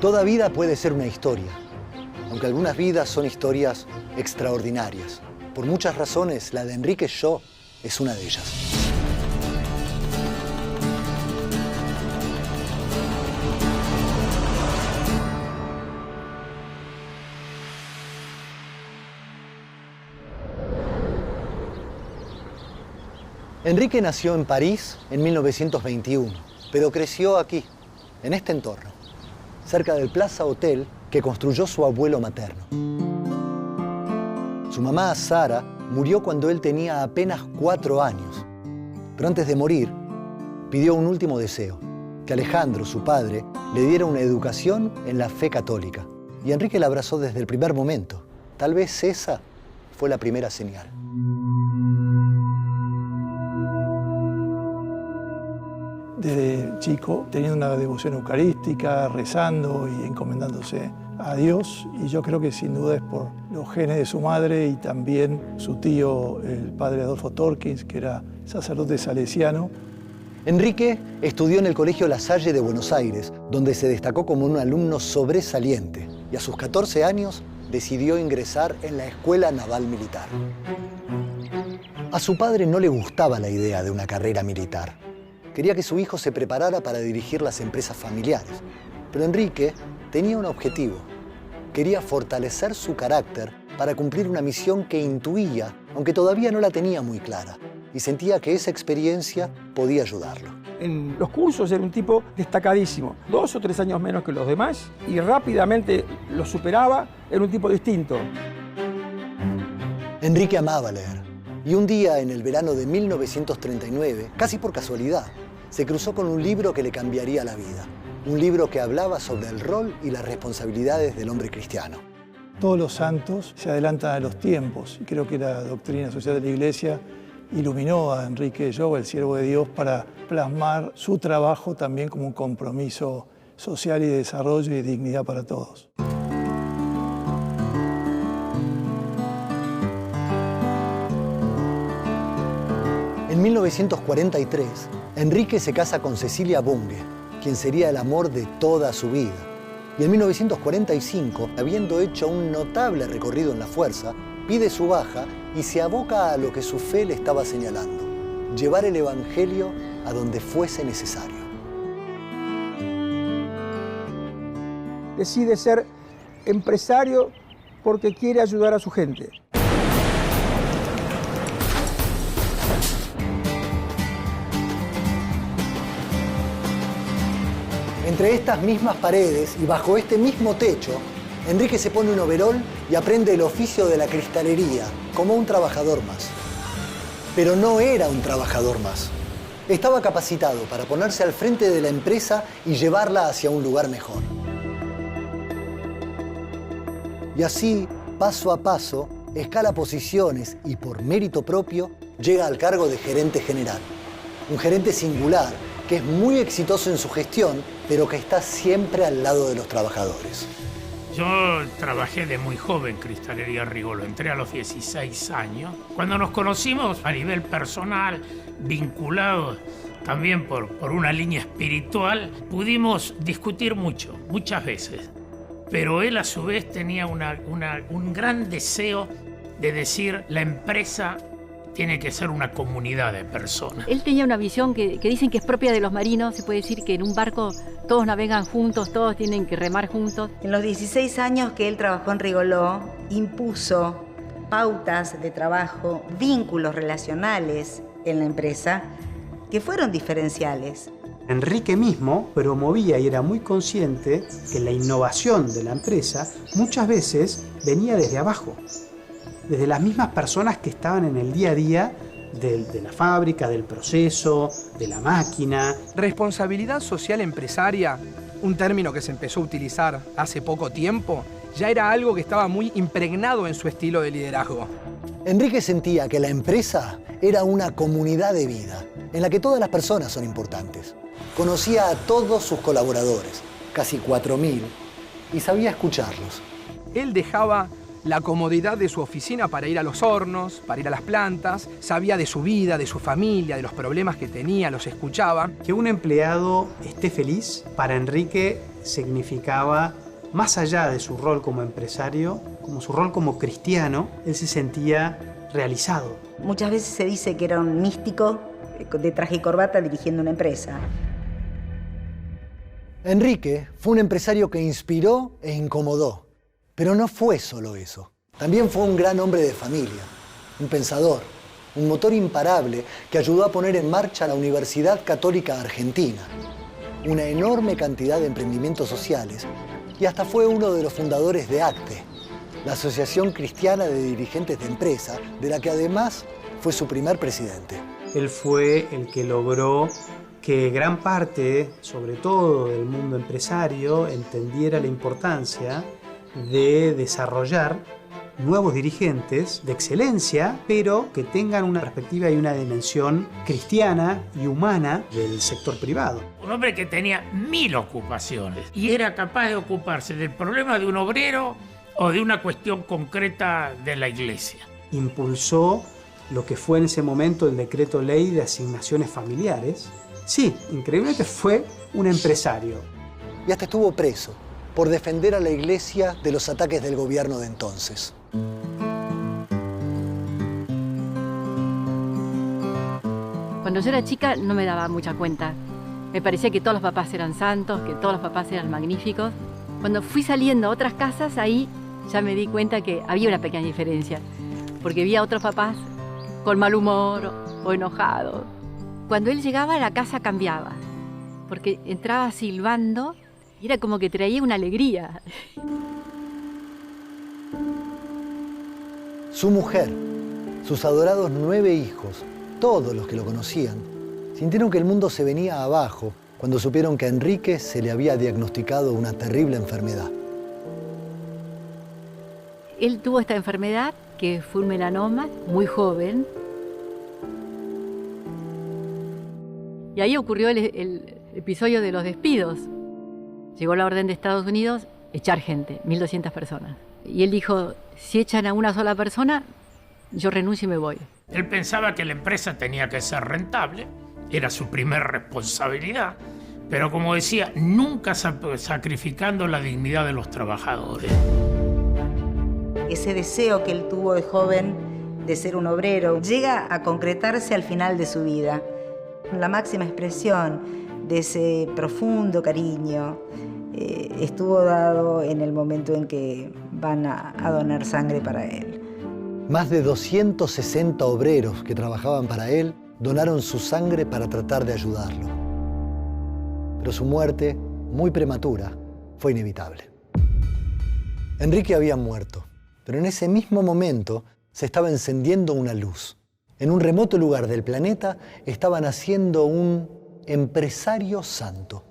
Toda vida puede ser una historia, aunque algunas vidas son historias extraordinarias. Por muchas razones, la de Enrique Sho es una de ellas. Enrique nació en París en 1921, pero creció aquí, en este entorno, cerca del Plaza Hotel que construyó su abuelo materno. Su mamá, Sara, murió cuando él tenía apenas 4 años. Pero antes de morir, pidió un último deseo, que Alejandro, su padre, le diera una educación en la fe católica. Y Enrique la abrazó desde el primer momento. Tal vez esa fue la primera señal. Desde chico, teniendo una devoción eucarística, rezando y encomendándose a Dios. Y yo creo que sin duda es por los genes de su madre y también su tío, el padre Adolfo Torkins, que era sacerdote salesiano. Enrique estudió en el Colegio La Salle de Buenos Aires, donde se destacó como un alumno sobresaliente. Y a sus 14 años decidió ingresar en la Escuela Naval Militar. A su padre no le gustaba la idea de una carrera militar. Quería que su hijo se preparara para dirigir las empresas familiares. Pero Enrique tenía un objetivo. Quería fortalecer su carácter para cumplir una misión que intuía, aunque todavía no la tenía muy clara, y sentía que esa experiencia podía ayudarlo. En los cursos era un tipo destacadísimo, 2 o 3 años menos que los demás, y rápidamente lo superaba, era un tipo distinto. Enrique amaba leer, y un día en el verano de 1939, casi por casualidad, se cruzó con un libro que le cambiaría la vida. Un libro que hablaba sobre el rol y las responsabilidades del hombre cristiano. Todos los santos se adelantan a los tiempos, y creo que la doctrina social de la Iglesia iluminó a Enrique Sho, el siervo de Dios, para plasmar su trabajo también como un compromiso social y de desarrollo y de dignidad para todos. En 1943, Enrique se casa con Cecilia Bunge, quien sería el amor de toda su vida. Y en 1945, habiendo hecho un notable recorrido en la fuerza, pide su baja y se aboca a lo que su fe le estaba señalando: llevar el Evangelio a donde fuese necesario. Decide ser empresario porque quiere ayudar a su gente. Entre estas mismas paredes y bajo este mismo techo, Enrique se pone un overol y aprende el oficio de la cristalería como un trabajador más. Pero no era un trabajador más. Estaba capacitado para ponerse al frente de la empresa y llevarla hacia un lugar mejor. Y así, paso a paso, escala posiciones y por mérito propio llega al cargo de gerente general. Un gerente singular que es muy exitoso en su gestión, pero que está siempre al lado de los trabajadores. Yo trabajé de muy joven en Cristalería Rigolo, entré a los 16 años. Cuando nos conocimos a nivel personal, vinculados también por una línea espiritual, pudimos discutir muchas veces. Pero él a su vez tenía un gran deseo de decir: la empresa tiene que ser una comunidad de personas. Él tenía una visión que dicen que es propia de los marinos. Se puede decir que en un barco todos navegan juntos, todos tienen que remar juntos. En los 16 años que él trabajó en Rigoló, impuso pautas de trabajo, vínculos relacionales en la empresa que fueron diferenciales. Enrique mismo promovía y era muy consciente que la innovación de la empresa muchas veces venía desde abajo, desde las mismas personas que estaban en el día a día de la fábrica, del proceso, de la máquina. Responsabilidad social empresaria, un término que se empezó a utilizar hace poco tiempo, ya era algo que estaba muy impregnado en su estilo de liderazgo. Enrique sentía que la empresa era una comunidad de vida, en la que todas las personas son importantes. Conocía a todos sus colaboradores, casi 4.000, y sabía escucharlos. Él dejaba la comodidad de su oficina para ir a los hornos, para ir a las plantas, sabía de su vida, de su familia, de los problemas que tenía, los escuchaba. Que un empleado esté feliz, para Enrique significaba, más allá de su rol como empresario, como su rol como cristiano, él se sentía realizado. Muchas veces se dice que era un místico de traje y corbata dirigiendo una empresa. Enrique fue un empresario que inspiró e incomodó, pero no fue solo eso. También fue un gran hombre de familia, un pensador, un motor imparable que ayudó a poner en marcha la Universidad Católica Argentina, una enorme cantidad de emprendimientos sociales y hasta fue uno de los fundadores de ACTE, la Asociación Cristiana de Dirigentes de Empresa, de la que además fue su primer presidente. Él fue el que logró que gran parte, sobre todo del mundo empresario, entendiera la importancia de desarrollar nuevos dirigentes de excelencia, pero que tengan una perspectiva y una dimensión cristiana y humana del sector privado. Un hombre que tenía 1000 ocupaciones y era capaz de ocuparse del problema de un obrero o de una cuestión concreta de la iglesia. Impulsó lo que fue en ese momento el decreto ley de asignaciones familiares. Sí, increíblemente fue un empresario. Y hasta estuvo preso por defender a la iglesia de los ataques del gobierno de entonces. Cuando yo era chica no me daba mucha cuenta. Me parecía que todos los papás eran santos, que todos los papás eran magníficos. Cuando fui saliendo a otras casas, ahí ya me di cuenta que había una pequeña diferencia. Porque vi a otros papás con mal humor o enojados. Cuando él llegaba, la casa cambiaba. Porque entraba silbando y era como que traía una alegría. Su mujer, sus adorados 9 hijos, todos los que lo conocían, sintieron que el mundo se venía abajo cuando supieron que a Enrique se le había diagnosticado una terrible enfermedad. Él tuvo esta enfermedad, que fue un melanoma, muy joven. Y ahí ocurrió el episodio de los despidos. Llegó la orden de Estados Unidos, echar gente, 1200 personas. Y él dijo, si echan a una sola persona, yo renuncio y me voy. Él pensaba que la empresa tenía que ser rentable, era su primera responsabilidad, pero como decía, nunca sacrificando la dignidad de los trabajadores. Ese deseo que él tuvo de joven de ser un obrero llega a concretarse al final de su vida. La máxima expresión de ese profundo cariño estuvo dado en el momento en que van a donar sangre para él. Más de 260 obreros que trabajaban para él donaron su sangre para tratar de ayudarlo. Pero su muerte, muy prematura, fue inevitable. Enrique había muerto, pero en ese mismo momento se estaba encendiendo una luz. En un remoto lugar del planeta estaba naciendo un empresario santo.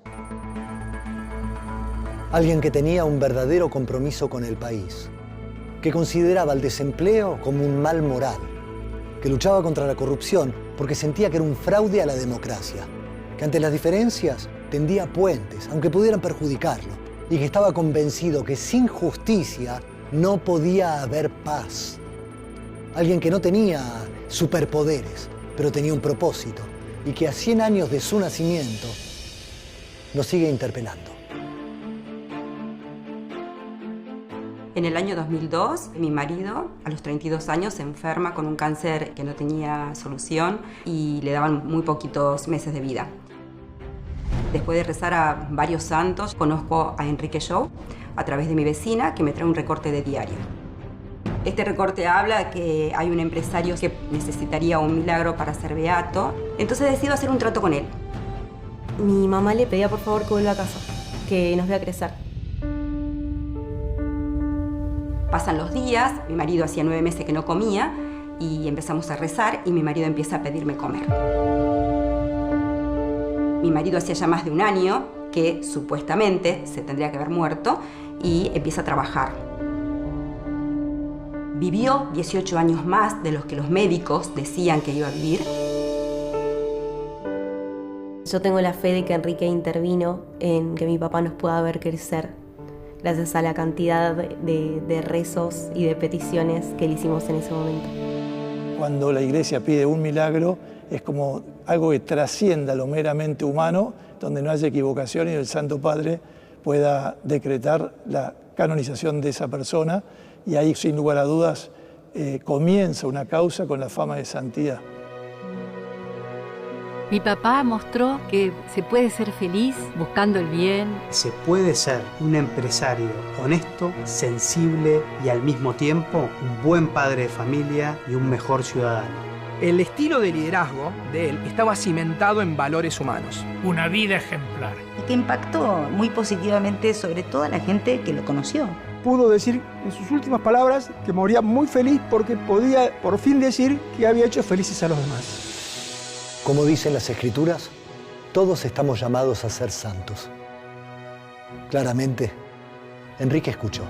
Alguien que tenía un verdadero compromiso con el país, que consideraba el desempleo como un mal moral, que luchaba contra la corrupción porque sentía que era un fraude a la democracia, que ante las diferencias tendía puentes, aunque pudieran perjudicarlo, y que estaba convencido que sin justicia no podía haber paz. Alguien que no tenía superpoderes, pero tenía un propósito, y que a 100 años de su nacimiento nos sigue interpelando. En el año 2002, mi marido, a los 32 años, se enferma con un cáncer que no tenía solución y le daban muy poquitos meses de vida. Después de rezar a varios santos, conozco a Enrique Jou a través de mi vecina, que me trae un recorte de diario. Este recorte habla que hay un empresario que necesitaría un milagro para ser beato, entonces decido hacer un trato con él. Mi mamá le pedía por favor que vuelva a casa, que nos vea crecer. Pasan los días, mi marido hacía 9 meses que no comía y empezamos a rezar y mi marido empieza a pedirme comer. Mi marido hacía ya más de un año que supuestamente se tendría que haber muerto y empieza a trabajar. Vivió 18 años más de los que los médicos decían que iba a vivir. Yo tengo la fe de que Enrique intervino en que mi papá nos pueda ver crecer, gracias a la cantidad de rezos y de peticiones que le hicimos en ese momento. Cuando la Iglesia pide un milagro, es como algo que trascienda lo meramente humano, donde no haya equivocación y el Santo Padre pueda decretar la canonización de esa persona, y ahí, sin lugar a dudas, comienza una causa con la fama de santidad. Mi papá mostró que se puede ser feliz buscando el bien. Se puede ser un empresario honesto, sensible y al mismo tiempo un buen padre de familia y un mejor ciudadano. El estilo de liderazgo de él estaba cimentado en valores humanos. Una vida ejemplar. Y que impactó muy positivamente sobre toda la gente que lo conoció. Pudo decir en sus últimas palabras que moría muy feliz porque podía por fin decir que había hecho felices a los demás. Como dicen las Escrituras, todos estamos llamados a ser santos. Claramente, Enrique escuchó.